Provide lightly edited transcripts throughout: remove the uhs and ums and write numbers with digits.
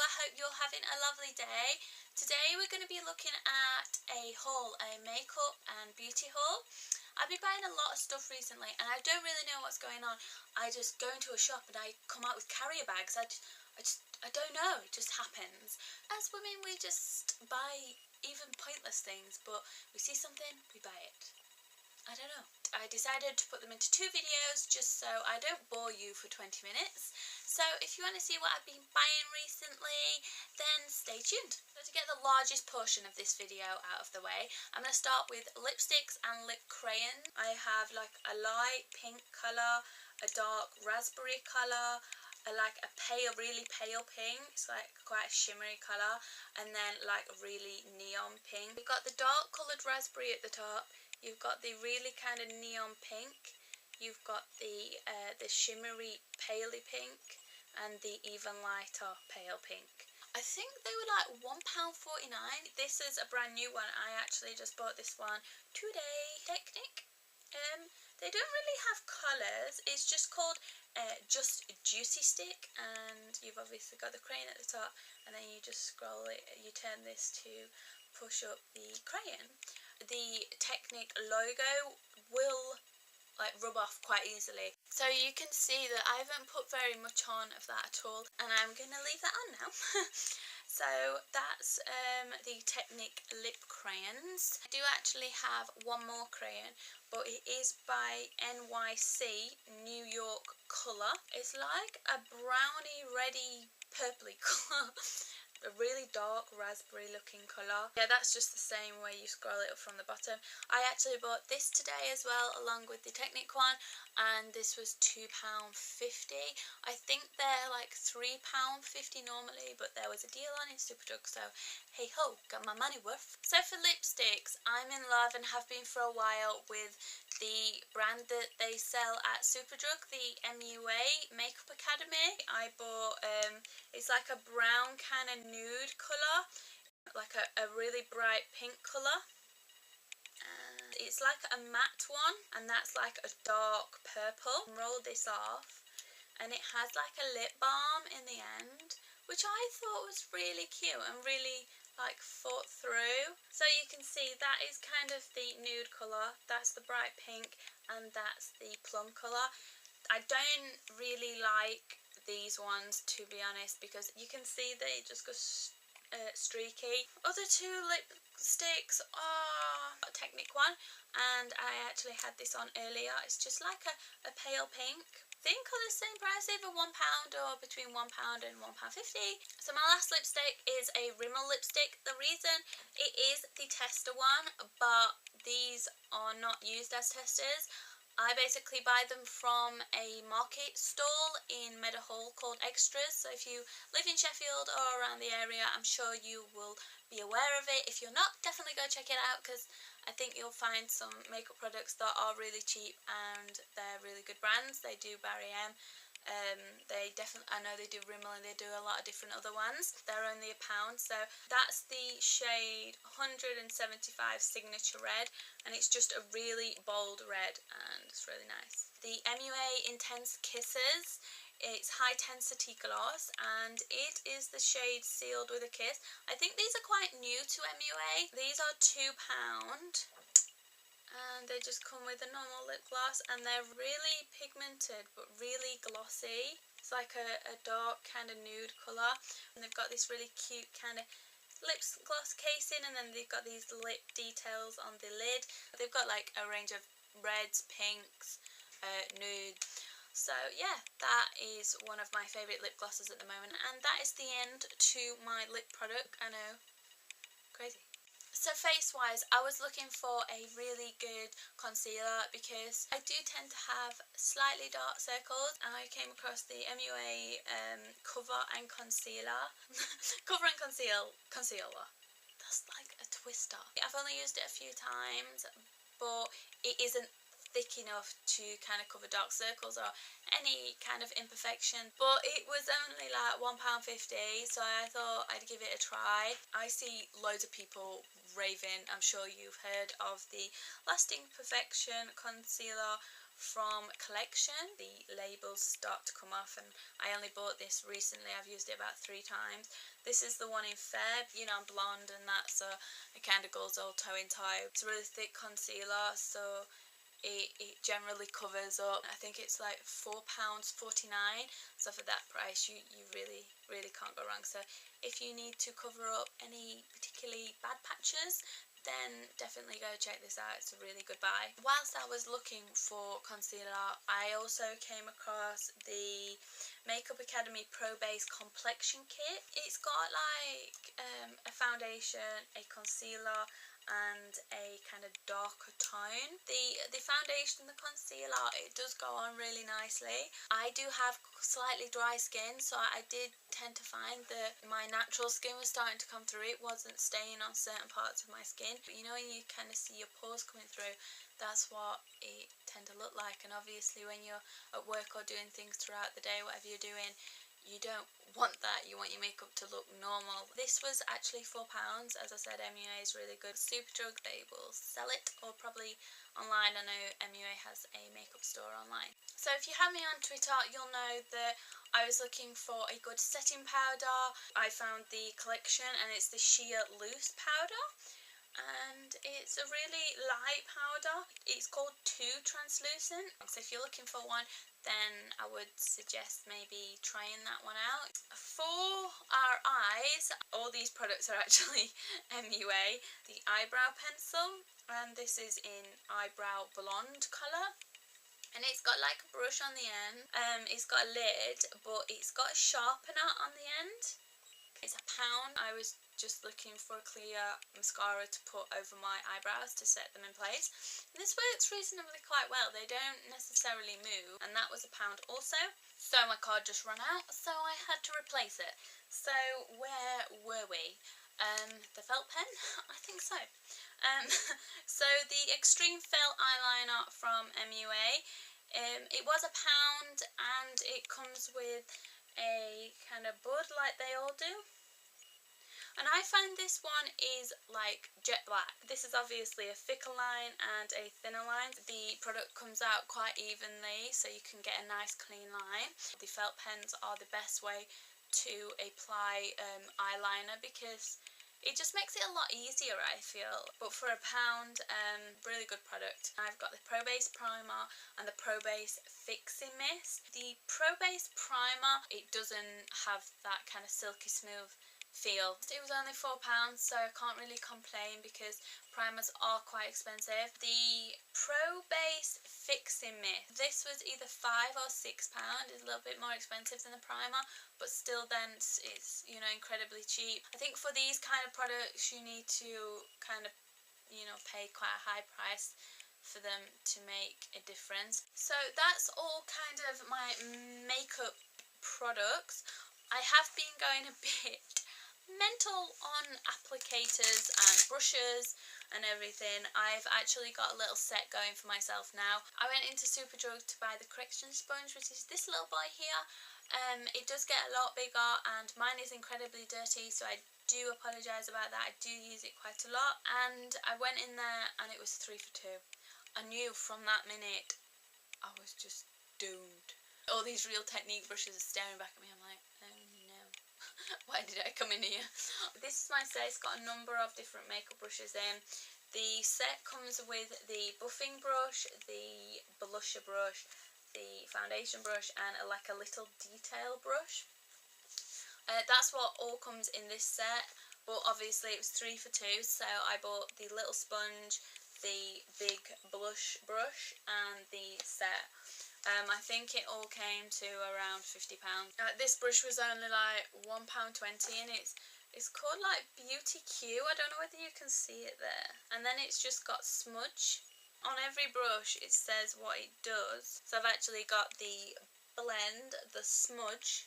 I hope you're having a lovely day. Today we're going to be looking at a haul, a makeup and beauty haul. I've been buying a lot of stuff recently and I don't really know what's going on. I just go into a shop and I come out with carrier bags. I don't know, it just happens. As women, we just buy even pointless things, but we see something, we buy it. I don't know. I decided to put them into 2 videos just so I don't bore you for 20 minutes. So if you want to see what I've been buying recently, then stay tuned. So to get the largest portion of this video out of the way, I'm going to start with lipsticks and lip crayons. I have like a light pink colour, a dark raspberry colour, like a pale, really pale pink, it's like quite a shimmery colour, and then like a really neon pink. We've got the dark coloured raspberry at the top, you've got the really kind of neon pink, you've got the shimmery paley pink, and the even lighter pale pink. I think they were like £1.49. This is a brand new one. I actually just bought this one today. Technic. They don't really have colours. It's just called Just Juicy Stick, and you've obviously got the crayon at the top, and then you just scroll it. You turn this to push up the crayon. The Technic logo will like rub off quite easily, so you can see that I haven't put very much on of that at all, and I'm gonna leave that on now. So that's the Technic lip crayons. I do actually have one more crayon, but it is by NYC New York colour. It's like a brownie reddy purpley colour. A really dark raspberry looking colour. Yeah, that's just the same way you scroll it up from the bottom. I actually bought this today as well, along with the Technic one, and this was £2.50. I think they're like £3.50 normally, but there was a deal on in Superdrug, so hey ho, got my money worth. So for lipsticks, I'm in love and have been for a while with the brand that they sell at Superdrug, the MUA Makeup Academy. I bought, it's like a brown kind of nude colour, like a really bright pink colour. It's like a matte one, and that's like a dark purple. Roll this off, and it has like a lip balm in the end, which I thought was really cute and really like thought through. So you can see that is kind of the nude colour, that's the bright pink, and that's the plum colour. I don't really like these ones, to be honest, because you can see that it just goes streaky. Other 2 lipsticks are a Technic one, and I actually had this on earlier. It's just like a pale pink. I think are the same price, either £1 or between £1 and £1.50. So my last lipstick is a Rimmel lipstick. The reason it is the tester one, but these are not used as testers. I basically buy them from a market stall in Meadowhall called Extras. So if you live in Sheffield or around the area, I'm sure you will be aware of it. If you're not, definitely go check it out, because I think you'll find some makeup products that are really cheap and they're really good brands. They do Barry M. I know they do Rimmel, and they do a lot of different other ones. They're only £1, so that's the shade 175 Signature Red, and it's just a really bold red, and it's really nice. The MUA Intense Kisses, it's high tensity gloss, and it is the shade Sealed with a Kiss. I think these are quite new to MUA. These are £2, and they just come with a normal lip gloss, and they're really pigmented but really glossy. It's like a dark kind of nude colour, and they've got this really cute kind of lip gloss casing, and then they've got these lip details on the lid. They've got like a range of reds, pinks, nude. So yeah, that is one of my favourite lip glosses at the moment, and that is the end to my lip product. I know, crazy. So face wise, I was looking for a really good concealer because I do tend to have slightly dark circles. I came across the MUA Cover and Concealer. Cover and Concealer. That's like a twister. I've only used it a few times, but it isn't thick enough to kind of cover dark circles or any kind of imperfection, but it was only like £1.50, so I thought I'd give it a try. I see loads of people raving, I'm sure you've heard of the Lasting Perfection concealer from Collection. The labels start to come off, and I only bought this recently. I've used it about 3 times. This is the one in Fair. You know, I'm blonde and that, so it kind of goes all toe in toe. It's a really thick concealer, so it generally covers up. I think it's like £4.49, so for that price you really can't go wrong. So if you need to cover up any particularly bad patches, then definitely go check this out. It's a really good buy. Whilst I was looking for concealer, I also came across the Makeup Academy Pro Base Complexion Kit. It's got like a foundation, a concealer, and a kind of darker tone. The foundation and the concealer, it does go on really nicely. I do have slightly dry skin, so I did tend to find that my natural skin was starting to come through. It wasn't staying on certain parts of my skin, but you know when you kind of see your pores coming through, that's what it tend to look like. And obviously when you're at work or doing things throughout the day, whatever you're doing, you don't want that. You want your makeup to look normal. This was actually £4. As I said, MUA is really good. Superdrug, they will sell it, or probably online. I know MUA has a makeup store online. So if you have me on Twitter, you'll know that I was looking for a good setting powder. I found the Collection, and it's the Sheer Loose powder. And it's a really light powder. It's called Too Translucent. So if you're looking for one, then I would suggest maybe trying that one out. For our eyes, all these products are actually MUA. The eyebrow pencil, and this is in eyebrow blonde colour. And it's got like a brush on the end. It's got a lid, but it's got a sharpener on the end. It's £1. I was just looking for a clear mascara to put over my eyebrows to set them in place. And this works reasonably quite well. They don't necessarily move, and that was £1 also. So my card just ran out, so I had to replace it. So where were we? The felt pen? I think so. So the Extreme Felt Eyeliner from MUA. It was £1, and it comes with a kind of bud like they all do. And I find this one is like jet black. This is obviously a thicker line and a thinner line. The product comes out quite evenly, so you can get a nice clean line. The felt pens are the best way to apply eyeliner, because it just makes it a lot easier, I feel. But for £1, really good product. I've got the Pro Base Primer and the Pro Base Fixing Mist. The Pro Base Primer, it doesn't have that kind of silky smooth feel. It was only £4, so I can't really complain because primers are quite expensive. The Pro Base Fixing Mist, this was either £5 or £6. It's a little bit more expensive than the primer, but still then it's you know, incredibly cheap. I think for these kind of products you need to kind of, you know, pay quite a high price for them to make a difference. So that's all kind of my makeup products. I have been going a bit mental on applicators and brushes and everything. I've actually got a little set going for myself now. I went into Superdrug to buy the correction sponge, which is this little boy here. It does get a lot bigger, and mine is incredibly dirty, so I do apologise about that. I do use it quite a lot, and I went in there and it was 3 for 2. I knew from that minute I was just doomed. All these Real Technique brushes are staring back at me. I'm like, oh no. Why did I come in here? This is my set. It's got a number of different makeup brushes in. The set comes with the buffing brush, the blusher brush, the foundation brush, and like a little detail brush. That's what all comes in this set, but obviously it was 3 for 2, so I bought the little sponge, the big blush brush, and the set. I think it all came to around £50. This brush was only like £1.20, and it's called like Beauty Q. I don't know whether you can see it there. And then it's just got smudge. On every brush it says what it does. So I've actually got the blend, the smudge,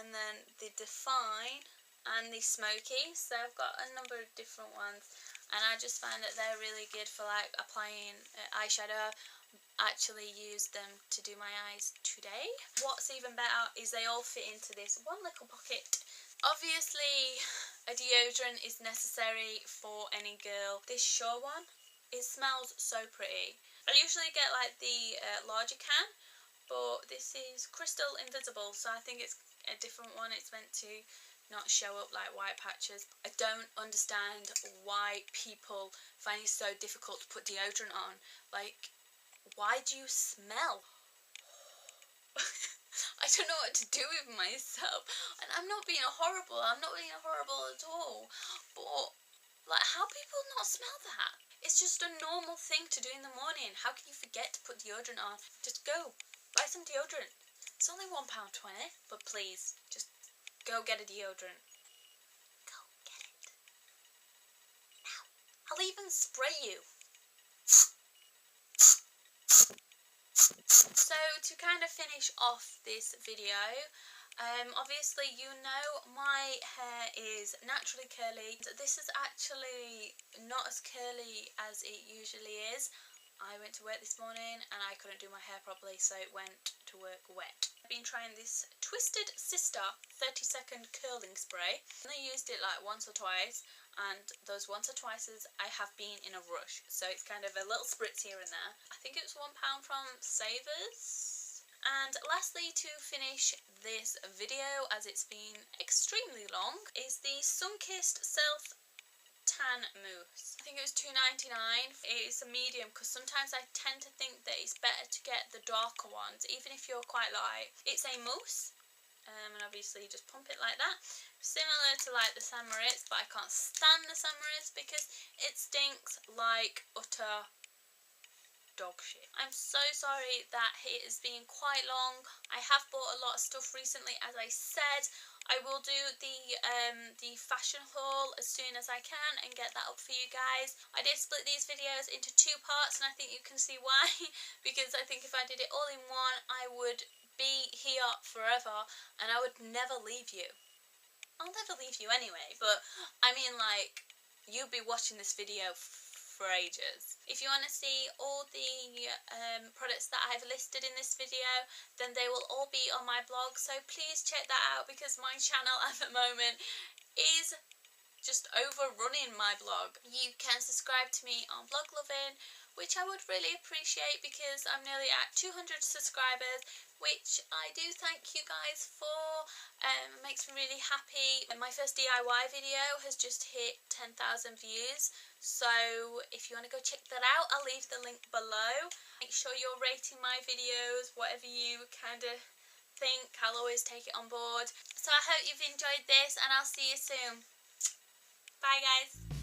and then the define and the smoky. So I've got a number of different ones, and I just find that they're really good for like applying eyeshadow. Actually used them to do my eyes today. What's even better is they all fit into this one little pocket. Obviously a deodorant is necessary for any girl. This Sure one, it smells so pretty. I usually get like the larger can, but this is Crystal Invisible, so I think it's a different one. It's meant to not show up like white patches. I don't understand why people find it so difficult to put deodorant on. Like, why do you smell? I don't know what to do with myself. And I'm not being horrible. I'm not being horrible at all. But, like, how people not smell that? It's just a normal thing to do in the morning. How can you forget to put deodorant on? Just go. Buy some deodorant. It's only £1.20. But please, just go get a deodorant. Go get it. Now. I'll even spray you. So to kind of finish off this video, obviously you know my hair is naturally curly. This is actually not as curly as it usually is. I went to work this morning and I couldn't do my hair properly, so it went to work wet. I've been trying this Twisted Sister 30-second curling spray. I only used it like once or twice, and those once or twices I have been in a rush, so it's kind of a little spritz here and there. I think it was £1 from Savers. And lastly, to finish this video, as it's been extremely long, is the Sunkissed Self Tan Mousse. I think it was £2.99. It's a medium because sometimes I tend to think that it's better to get the darker ones, even if you're quite light. It's a mousse. And obviously you just pump it like that, similar to like the St. Moritz, but I can't stand the St. Moritz because it stinks like utter dog shit. I'm so sorry that it has been quite long. I have bought a lot of stuff recently, as I said. I will do the fashion haul as soon as I can and get that up for you guys. I did split these videos into 2 parts, and I think you can see why, because I think if I did it all in one, I would be here forever and I would never leave you. I'll never leave you anyway, but I mean, like, you'll be watching this video for ages. If you want to see all the products that I've listed in this video, then they will all be on my blog, so please check that out, because my channel at the moment is just overrunning my blog. You can subscribe to me on Blog Lovin', which I would really appreciate, because I'm nearly at 200 subscribers, which I do thank you guys for. It makes me really happy. My first DIY video has just hit 10,000 views, so if you want to go check that out, I'll leave the link below. Make sure you're rating my videos, whatever you kind of think, I'll always take it on board. So I hope you've enjoyed this, and I'll see you soon. Bye guys.